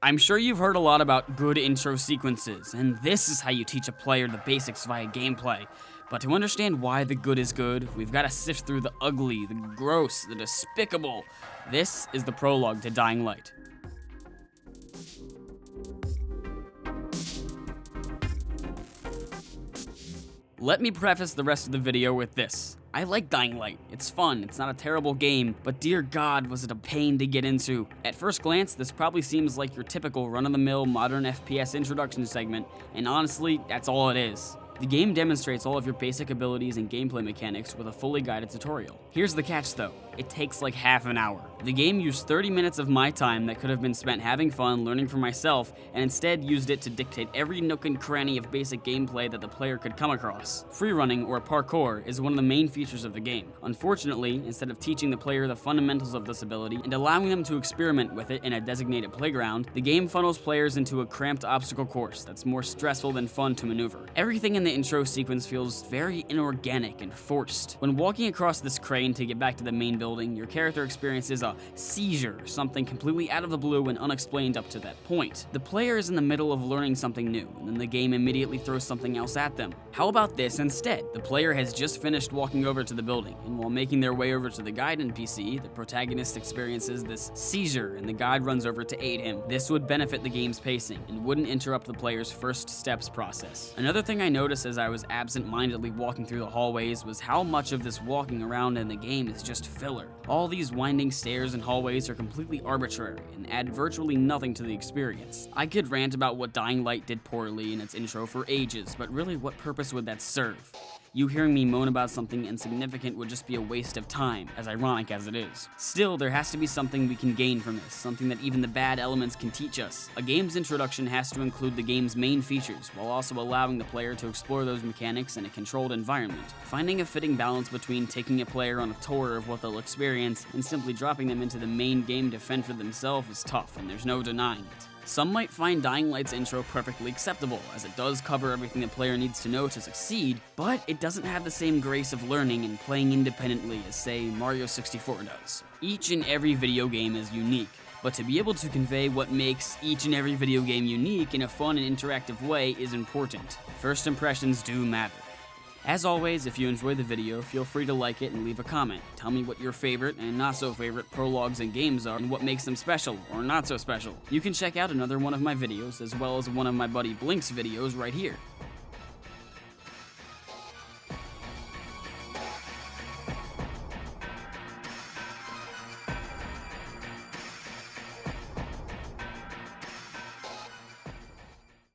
I'm sure you've heard a lot about good intro sequences, and this is how you teach a player the basics via gameplay. But to understand why the good is good, we've got to sift through the ugly, the gross, the despicable. This is the prologue to Dying Light. Let me preface the rest of the video with this. I like Dying Light. It's fun, it's not a terrible game, but dear God, was it a pain to get into. At first glance, this probably seems like your typical run-of-the-mill modern FPS introduction segment, and honestly, that's all it is. The game demonstrates all of your basic abilities and gameplay mechanics with a fully guided tutorial. Here's the catch though, it takes like half an hour. The game used 30 minutes of my time that could have been spent having fun, learning for myself, and instead used it to dictate every nook and cranny of basic gameplay that the player could come across. Free running, or parkour, is one of the main features of the game. Unfortunately, instead of teaching the player the fundamentals of this ability and allowing them to experiment with it in a designated playground, the game funnels players into a cramped obstacle course that's more stressful than fun to maneuver. Everything in the intro sequence feels very inorganic and forced. When walking across this crane to get back to the main building, your character experiences a seizure, something completely out of the blue and unexplained up to that point. The player is in the middle of learning something new, and then the game immediately throws something else at them. How about this instead? The player has just finished walking over to the building, and while making their way over to the guide NPC, the protagonist experiences this seizure, and the guide runs over to aid him. This would benefit the game's pacing, and wouldn't interrupt the player's first steps process. Another thing I noticed as I was absent-mindedly walking through the hallways was how much of this walking around in the game is just filler. All these winding stairs and hallways are completely arbitrary and add virtually nothing to the experience. I could rant about what Dying Light did poorly in its intro for ages, but really what purpose would that serve? You hearing me moan about something insignificant would just be a waste of time, as ironic as it is. Still, there has to be something we can gain from this, something that even the bad elements can teach us. A game's introduction has to include the game's main features, while also allowing the player to explore those mechanics in a controlled environment. Finding a fitting balance between taking a player on a tour of what they'll experience and simply dropping them into the main game to fend for themselves is tough, and there's no denying it. Some might find Dying Light's intro perfectly acceptable, as it does cover everything the player needs to know to succeed, but it doesn't have the same grace of learning and playing independently as, say, Mario 64 does. Each and every video game is unique, but to be able to convey what makes each and every video game unique in a fun and interactive way is important. First impressions do matter. As always, if you enjoyed the video, feel free to like it and leave a comment. Tell me what your favorite and not so favorite prologues and games are and what makes them special or not so special. You can check out another one of my videos as well as one of my buddy Blink's videos right here.